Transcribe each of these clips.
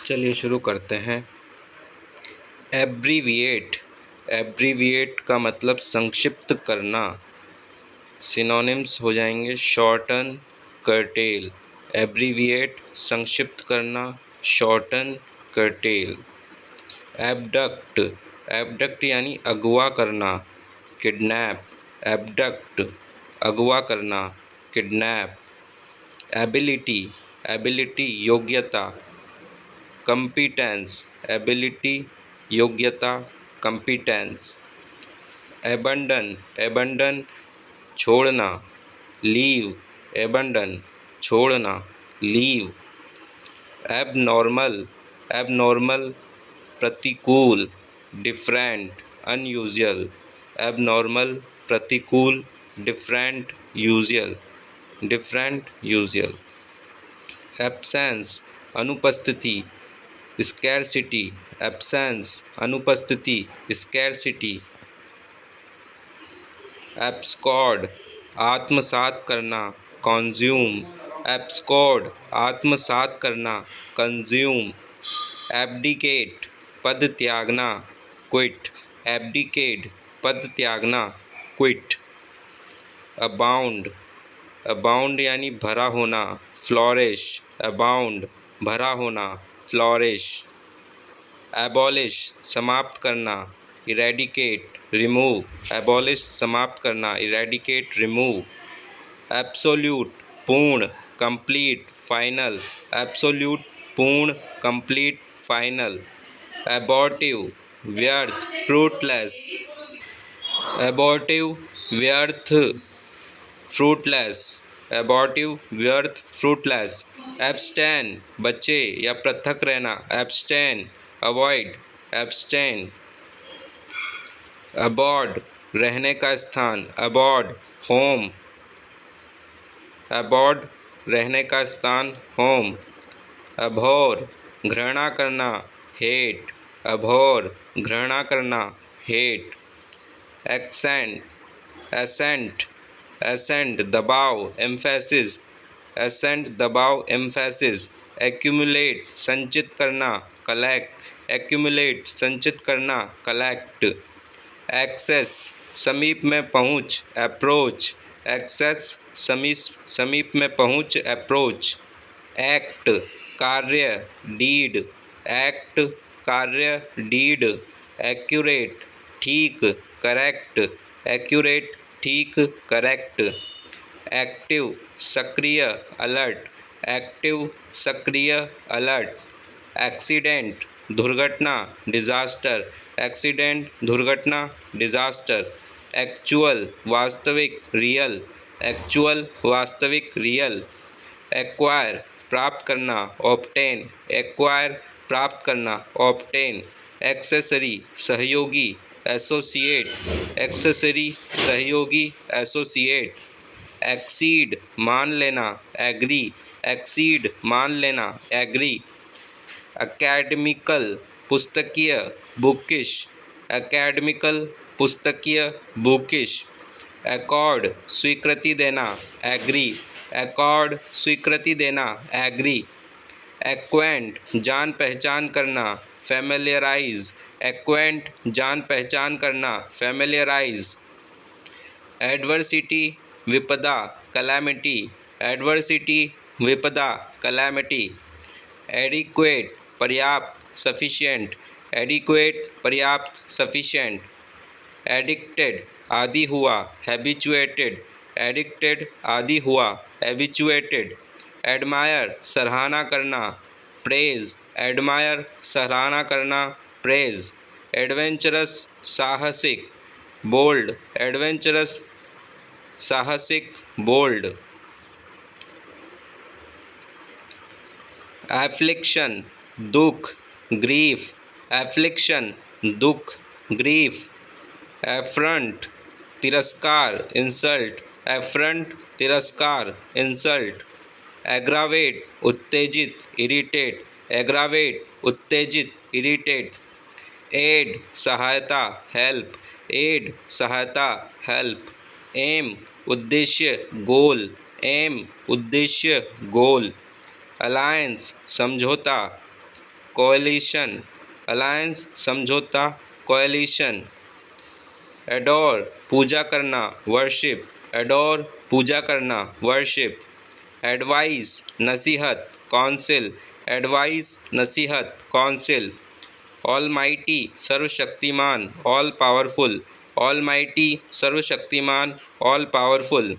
चलिए शुरू करते हैं। एब्रीविएट। एब्रीविएट का मतलब संक्षिप्त करना। सिनोनिम्स हो जाएंगे शॉर्टन, कर्टेल। एब्रीविएट संक्षिप्त करना, शॉर्टन, कर्टेल। एबडक्ट। एबडक्ट यानी अगवा करना, किडनैप। एबडक्ट अगवा करना, किडनैप। एबिलिटी। एबिलिटी योग्यता, कंपिटेंस। एबिलिटी योग्यता, कंपिटेंस। एबंडन। एबंडन छोड़ना, लीव। एबंडन छोड़ना, लीव। एबनॉर्मल। एबनॉर्मल प्रतिकूल, डिफरेंट, अनयूजुअल। एबनॉर्मल प्रतिकूल, different, usual, different, usual. Absence अनुपस्थिति, स्कैरसिटी। एब्सेंस अनुपस्थिति, स्कैरसिटी। एब्सकॉर्ड आत्मसात करना, कंज्यूम। एब्सकॉर्ड आत्मसात करना, कंज्यूम। एब्डिकेट पद त्यागना, क्विट। एब्डिकेट पद त्यागना, क्विट। अबाउंड। अबाउंड यानी भरा होना, फ्लोरिश। अबाउंड भरा होना, फ्लोरिश। एबॉलिश समाप्त करना, इरेडिकेट, रिमूव। एबॉलिश समाप्त करना, इरेडिकेट, रिमूव। एब्सोल्यूट पूर्ण, कंप्लीट, फाइनल। एब्सोल्यूट पूर्ण, कंप्लीट, फाइनल। एबॉर्टिव व्यर्थ, फ्रूटलेस। एबॉर्टिव व्यर्थ, फ्रूटलेस। एबॉर्टिव व्यर्थ, फ्रूटलेस। एब्स्टेन बचे या पृथक रहना, एब्स्टेन, अवॉइड, एब्स्टेन। अबॉर्ड रहने का स्थान, अबॉर्ड, होम। अबॉर्ड रहने का स्थान, होम। अभोर घृणा करना, हेट। अभोर घृणा करना, हेट। एक्सेंट। एसेंट। एसेंट दबाव, एम्फेसिस। एसेंट दबाव, एम्फेसिस। एक्यूमुलेट संचित करना, कलेक्ट। एक्यूमुलेट संचित करना, कलेक्ट। एक्सेस समीप में पहुँच, अप्रोच। एक्सेस समीप में पहुँच, अप्रोच। एक्ट कार्य, डीड। एक्ट कार्य, डीड। एक्यूरेट ठीक, करेक्ट। एक्यूरेट ठीक, करेक्ट। एक्टिव सक्रिय, अलर्ट। एक्टिव सक्रिय, अलर्ट। एक्सीडेंट दुर्घटना, डिजास्टर। एक्सीडेंट दुर्घटना, डिजास्टर। एक्चुअल वास्तविक, रियल। एक्चुअल वास्तविक, रियल। एक्वायर प्राप्त करना, ऑब्टेन। एक्वायर प्राप्त करना, ऑब्टेन। एक्सेसरी सहयोगी, एसोसिएट। एक्सेसरी सहयोगी, एसोसिएट। एक्सीड मान लेना, एग्री। एक्सीड मान लेना, agree. Academical पुस्तकीय, bookish. Academical पुस्तकीय, bookish. Accord स्वीकृति देना, एग्री। एकॉर्ड स्वीकृति देना, एग्री। एक्वेंट जान पहचान करना, फैमिलियराइज। एक्वेंट जान पहचान करना, फैमिलियराइज। एडवर्सिटी विपदा, कैलामिटी। एडवर्सिटी विपदा, कैलामिटी। एडिक्वेट पर्याप्त, सफिशिएंट। एडिक्वेट पर्याप्त, सफिशिएंट। एडिक्टेड आदि हुआ, हैबिचुएटेड। एडिक्टेड आदि हुआ, हैबिचुएटेड। एडमायर सराहना करना, प्रेज। एडमायर सराहना करना, प्रेज। एडवेंचरस साहसिक, बोल्ड। एडवेंचरस साहसिक, बोल्ड। एफ्लिक्शन दुख, ग्रीफ। एफ्लिक्शन दुख, ग्रीफ। एफ्रंट तिरस्कार, इंसल्ट। एफ्रंट तिरस्कार, इंसल्ट। एग्रावेट उत्तेजित, इरिटेट। एग्रावेट उत्तेजित, इरिटेट। एड सहायता, हेल्प। एड सहायता, हेल्प। एम उद्देश्य, गोल। एम उद्देश्य, गोल। अलायंस समझौता, कोएलिशन, अलायंस समझौता, कोएलिशन। एडोर पूजा करना, वर्शिप, एडोर पूजा करना, वर्शिप। एडवाइस नसीहत, काउंसिल, एडवाइस नसीहत, काउंसिल। ऑलमाइटी सर्वशक्तिमान, ऑल पावरफुल, ऑलमाइटी सर्वशक्तिमान, ऑल पावरफुल।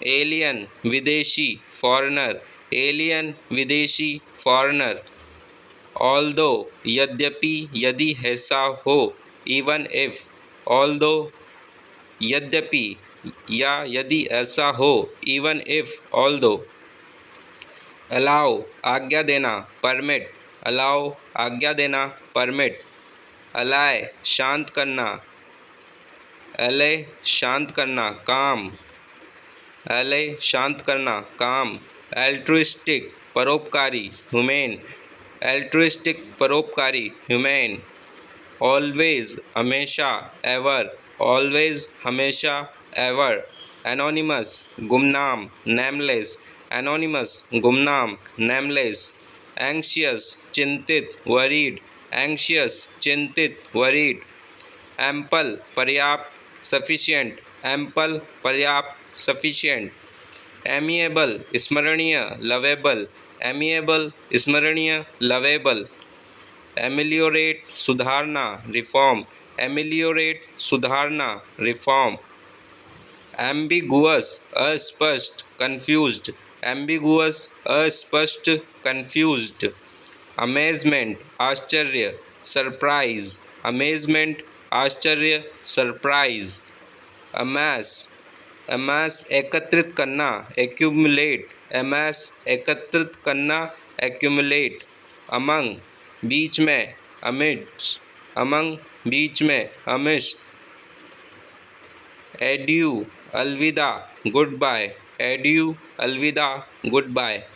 एलियन विदेशी, फॉरेनर, एलियन विदेशी, फॉरेनर। ऑल्दो यद्यपि, यदि ऐसा हो, इवन इफ, ऑल्दो यद्यपि या यदि ऐसा हो, इवन इफ, ऑल्दो। अलाउ आज्ञा देना, परमिट, अलाउ आज्ञा देना, परमिट। अलाय शांत करना, अले शांत करना, काम, अले शांत करना, काम। एल्ट्रुइस्टिक परोपकारी, ह्यूमेन, एल्ट्रुइस्टिक परोपकारी, ह्यूमेन। ऑलवेज हमेशा, एवर, ऑलवेज हमेशा, एवर। एनोनिमस गुमनाम, नेमलेस, एनोनिमस गुमनाम, नेमलेस। एंशियस चिंतित, वरीड, एंशियस चिंतित, वरीड। एम्पल पर्याप्त, सफिशिएंट, एम्पल पर्याप्त, सफिशिएंट। एमिएबल स्मरणीय, लवेबल, एमिएबल स्मरणीय, लवेबल। एमिलियोरेट सुधारना, रिफॉर्म, एमिलियोरेट सुधारना, रिफॉर्म। एम्बिगुअस अस्पष्ट, कंफ्यूज्ड, एम्बिगुअस अस्पष्ट, कंफ्यूज्ड। अमेजमेंट आश्चर्य, सरप्राइज, अमेजमेंट आश्चर्य, सरप्राइज। अमास, अमास एकत्रित करना, एक्यूमुलेट, अमास एकत्रित करना, एक्यूमुलेट। अमंग बीच में, अमिड्स, अमंग बीच में, अमिड्स। एड्यू अलविदा, गुड बाय, एड्यू अलविदा, गुड बाय।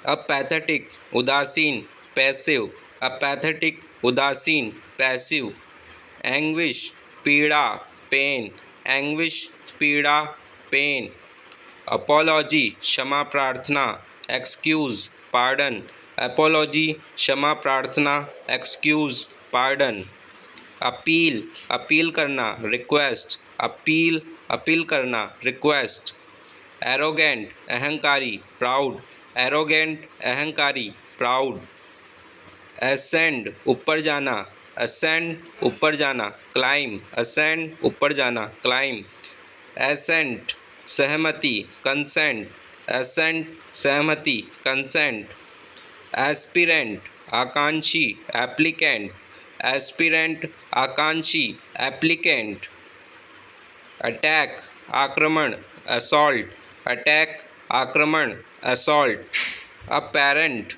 अपैथेटिक उदासीन, पैसिव, अपैथेटिक उदासीन, पैसिव। एंग्विश पीड़ा, पेन, एंग्विश पीड़ा, पेन। अपोलॉजी क्षमा प्रार्थना, एक्सक्यूज़, पार्डन, अपोलॉजी क्षमा प्रार्थना, एक्सक्यूज़, पार्डन। अपील अपील करना, रिक्वेस्ट, अपील अपील करना, रिक्वेस्ट। एरोगेंट अहंकारी, प्राउड, एरोगेंट अहंकारी, प्राउड। असेंड ऊपर जाना, असेंड ऊपर जाना, क्लाइम, असेंड ऊपर जाना, क्लाइम। एसेंट सहमति, कंसेंट, एसेंट सहमति, कंसेंट। एस्पिरेंट आकांक्षी, एप्लीकेंट, एस्पिरेंट आकांक्षी, एप्लीकेंट। अटैक आक्रमण, असॉल्ट, अटैक आक्रमण, असॉल्ट। अपैरेंट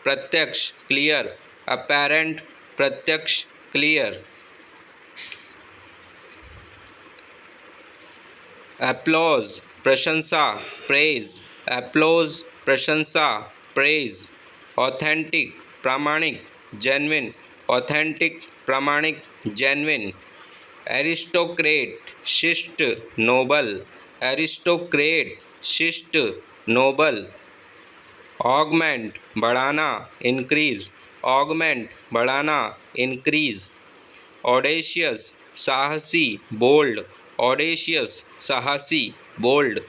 प्रत्यक्ष, क्लियर, अपैरेंट प्रत्यक्ष, क्लियर। एप्लॉज प्रशंसा, प्रेज, एप्लॉज प्रशंसा, प्रेज। ऑथेंटिक प्रामाणिक, जेन्युइन, ऑथेंटिक प्रामाणिक, जेन्युइन। एरिस्टोक्रेट शिष्ट, नोबल, एरिस्टोक्रेट शिष्ट, नोबल। ऑगमेंट बढ़ाना, इंक्रीज, ऑगमेंट बढ़ाना, इंक्रीज। ऑडेशियस साहसी, बोल्ड, ऑडेशियस साहसी, बोल्ड।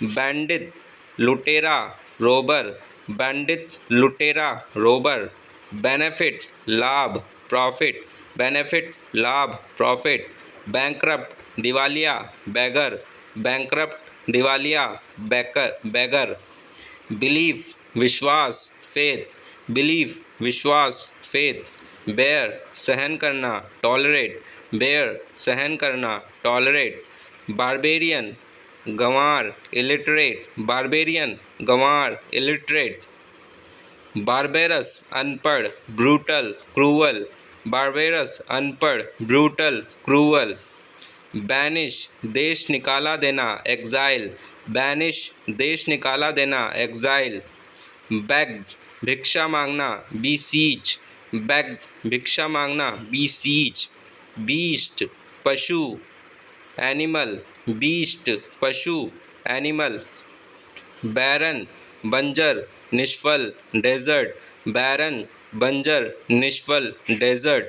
बैंडित लुटेरा, रोबर, बैंडित लुटेरा, रोबर। बेनिफिट लाभ, प्रॉफिट, बेनिफिट लाभ, प्रॉफिट। बैंकरप्ट दिवालिया, बेगर, बैंकरप्ट दिवालिया, बेकर, बेगर। बिलीफ विश्वास, फेथ, बिलीफ विश्वास, फेथ। बेयर सहन करना, टॉलरेट, बेयर सहन करना, टॉलरेट। बारबेरियन गंवार, इलिटरेट, बारबेरियन गंवार, इलिटरेट। बारबेरस अनपढ़, ब्रूटल, क्रूअल, बारबेरस अनपढ़, ब्रूटल, क्रूअल। बैनिश देश निकाला देना, एग्जाइल, बैनिश देश निकाला देना, एग्जाइल। बेग भिक्षा मांगना, बीसीच, बेग भिक्षा मांगना, बीसीच। बीस्ट पशु, एनिमल, बीस्ट पशु, एनिमल। बैरन बंजर, निष्फल, डेजर्ट, बैरन बंजर निष्फल डेजर्ट,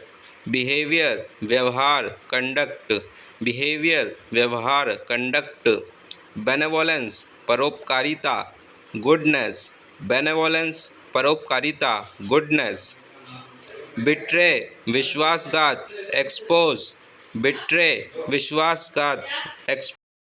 बिहेवियर व्यवहार कंडक्ट, बिहेवियर व्यवहार कंडक्ट, बेनेवोलेंस परोपकारिता, गुडनेस, बेनेवोलेंस परोपकारिता, गुडनेस, बिट्रे विश्वासघात, एक्सपोज, बिट्रे विश्वासघात, एक्सपोज।